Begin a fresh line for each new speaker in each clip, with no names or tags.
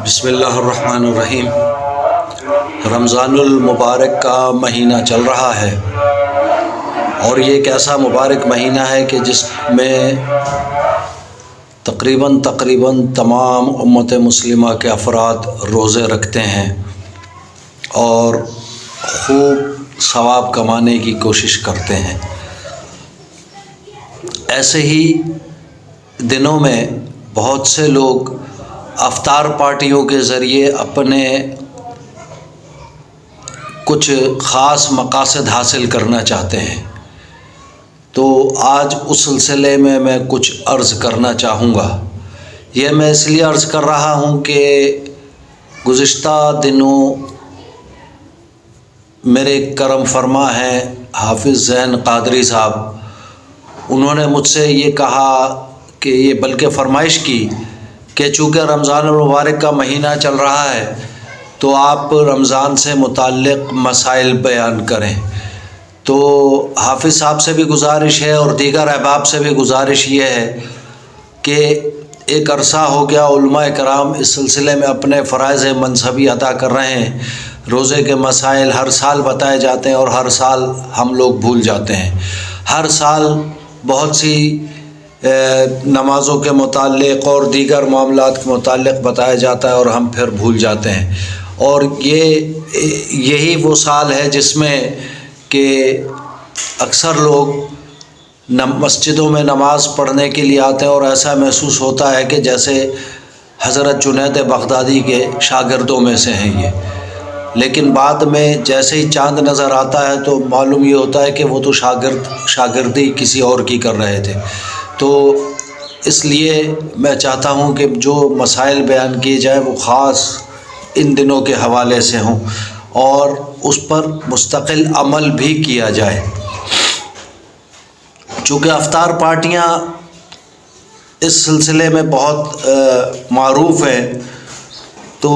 بسم اللہ الرحمن الرحیم۔ رمضان المبارک کا مہینہ چل رہا ہے اور یہ ایک ایسا مبارک مہینہ ہے کہ جس میں تقریباً تمام امت مسلمہ کے افراد روزے رکھتے ہیں اور خوب ثواب کمانے کی کوشش کرتے ہیں۔ ایسے ہی دنوں میں بہت سے لوگ افطار پارٹیوں کے ذریعے اپنے کچھ خاص مقاصد حاصل کرنا چاہتے ہیں، تو آج اس سلسلے میں کچھ عرض کرنا چاہوں گا۔ یہ میں اس لیے عرض کر رہا ہوں کہ گزشتہ دنوں میرے کرم فرما ہیں حافظ زین قادری صاحب، انہوں نے مجھ سے یہ کہا کہ یہ بلکہ فرمائش کی کہ چونکہ رمضان المبارک کا مہینہ چل رہا ہے تو آپ رمضان سے متعلق مسائل بیان کریں۔ تو حافظ صاحب سے بھی گزارش ہے اور دیگر احباب سے بھی گزارش یہ ہے کہ ایک عرصہ ہو گیا علماء کرام اس سلسلے میں اپنے فرائض مذہبی ادا کر رہے ہیں، روزے کے مسائل ہر سال بتائے جاتے ہیں اور ہر سال ہم لوگ بھول جاتے ہیں۔ ہر سال بہت سی نمازوں کے متعلق اور دیگر معاملات کے متعلق بتایا جاتا ہے اور ہم پھر بھول جاتے ہیں، اور یہی وہ سال ہے جس میں کہ اکثر لوگ مسجدوں میں نماز پڑھنے کے لیے آتے ہیں اور ایسا محسوس ہوتا ہے کہ جیسے حضرت جنید بغدادی کے شاگردوں میں سے ہیں یہ، لیکن بعد میں جیسے ہی چاند نظر آتا ہے تو معلوم یہ ہوتا ہے کہ وہ تو شاگردی کسی اور کی کر رہے تھے۔ تو اس لیے میں چاہتا ہوں کہ جو مسائل بیان کیے جائیں وہ خاص ان دنوں کے حوالے سے ہوں اور اس پر مستقل عمل بھی کیا جائے۔ چونکہ افطار پارٹیاں اس سلسلے میں بہت معروف ہیں، تو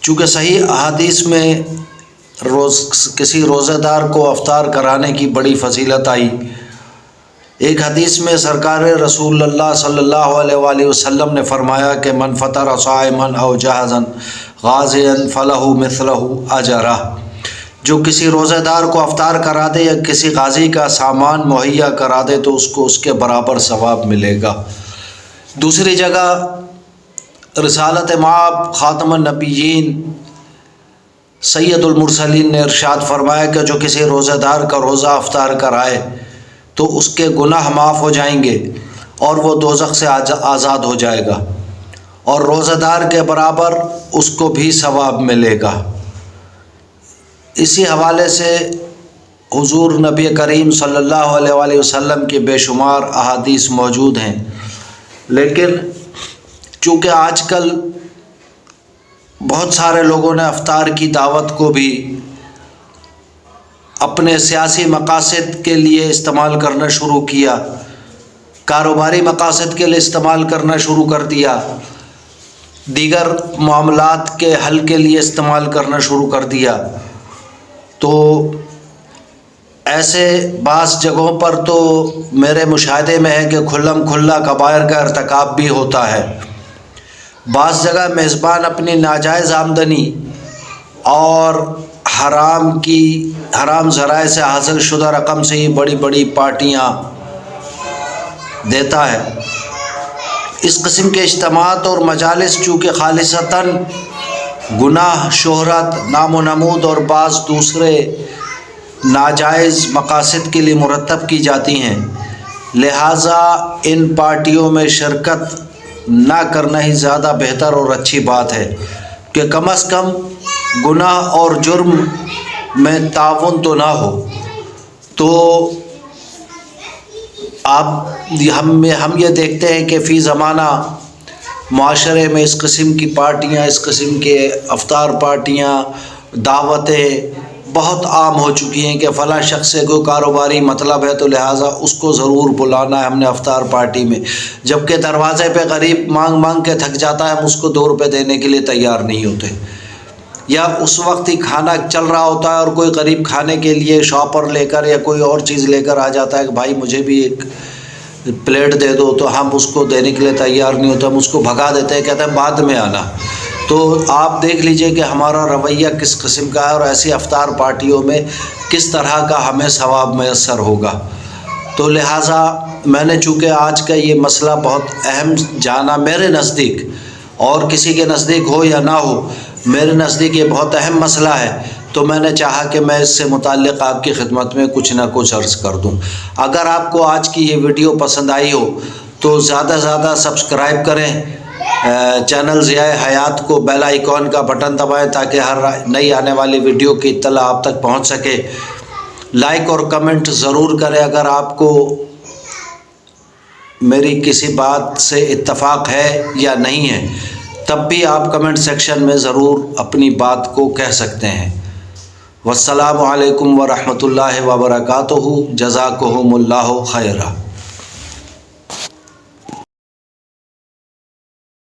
چونکہ صحیح احادیث میں کسی روزہ دار کو افطار کرانے کی بڑی فضیلت آئی۔ ایک حدیث میں سرکار رسول اللہ صلی اللہ علیہ وآلہ وسلم نے فرمایا کہ من فطر صائما او جاہزا غازیا فلہ مثلہ اجرہ، جو کسی روزہ دار کو افطار کرا دے یا کسی غازی کا سامان مہیا کرا دے تو اس کو اس کے برابر ثواب ملے گا۔ دوسری جگہ رسالت مآب خاتم النبیین سید المرسلین نے ارشاد فرمایا کہ جو کسی روزہ دار کا روزہ افطار کرائے تو اس کے گناہ معاف ہو جائیں گے اور وہ دوزخ سے آزاد ہو جائے گا، اور روزہ دار کے برابر اس کو بھی ثواب ملے گا۔ اسی حوالے سے حضور نبی کریم صلی اللہ علیہ وآلہ وسلم کی بے شمار احادیث موجود ہیں، لیکن چونکہ آج کل بہت سارے لوگوں نے افطار کی دعوت کو بھی اپنے سیاسی مقاصد کے لیے استعمال کرنا شروع کیا، کاروباری مقاصد کے لیے استعمال کرنا شروع کر دیا، دیگر معاملات کے حل کے لیے استعمال کرنا شروع کر دیا، تو ایسے بعض جگہوں پر تو میرے مشاہدے میں ہے کہ کھلم کھلا کبائر کا ارتکاب بھی ہوتا ہے۔ بعض جگہ میزبان اپنی ناجائز آمدنی اور حرام ذرائع سے حاصل شدہ رقم سے ہی بڑی بڑی پارٹیاں دیتا ہے۔ اس قسم کے اجتماعات اور مجالس چونکہ خالصتاً گناہ، شہرت، نام و نمود اور بعض دوسرے ناجائز مقاصد کے لیے مرتب کی جاتی ہیں، لہٰذا ان پارٹیوں میں شرکت نہ کرنا ہی زیادہ بہتر اور اچھی بات ہے کہ کم از کم گناہ اور جرم میں تعاون تو نہ ہو۔ تو ہم یہ دیکھتے ہیں کہ فی زمانہ معاشرے میں اس قسم کی پارٹیاں، اس قسم کے افطار پارٹیاں، دعوتیں بہت عام ہو چکی ہیں کہ فلاں شخص سے کوئی کاروباری مطلب ہے تو لہٰذا اس کو ضرور بلانا ہے ہم نے افطار پارٹی میں، جبکہ دروازے پہ غریب مانگ مانگ کے تھک جاتا ہے، ہم اس کو 2 روپے دینے کے لیے تیار نہیں ہوتے، یا اس وقت ہی کھانا چل رہا ہوتا ہے اور کوئی غریب کھانے کے لیے شاپر لے کر یا کوئی اور چیز لے کر آ جاتا ہے کہ بھائی مجھے بھی ایک پلیٹ دے دو تو ہم اس کو دینے کے لیے تیار نہیں ہوتے، ہم اس کو بھگا دیتے ہیں، کہتے ہیں بعد میں آنا۔ تو آپ دیکھ لیجئے کہ ہمارا رویہ کس قسم کا ہے، اور ایسی افطار پارٹیوں میں کس طرح کا ہمیں ثواب میسر ہوگا۔ تو لہٰذا میں نے چونکہ آج کا یہ مسئلہ بہت اہم جانا میرے نزدیک، اور کسی کے نزدیک ہو یا نہ ہو، میرے نزدیک یہ بہت اہم مسئلہ ہے، تو میں نے چاہا کہ میں اس سے متعلق آپ کی خدمت میں کچھ نہ کچھ عرض کر دوں۔ اگر آپ کو آج کی یہ ویڈیو پسند آئی ہو تو زیادہ سے زیادہ سبسکرائب کریں چینل ضیاء حیات کو، بیل آئیکن کا بٹن دبائیں تاکہ ہر نئی آنے والی ویڈیو کی اطلاع آپ تک پہنچ سکے۔ لائک اور کمنٹ ضرور کریں اگر آپ کو میری کسی بات سے اتفاق ہے یا نہیں ہے، تب بھی آپ کمنٹ سیکشن میں ضرور اپنی بات کو کہہ سکتے ہیں۔ والسلام علیکم ورحمۃ اللہ وبرکاتہ۔ جزاکم اللہ خیرا۔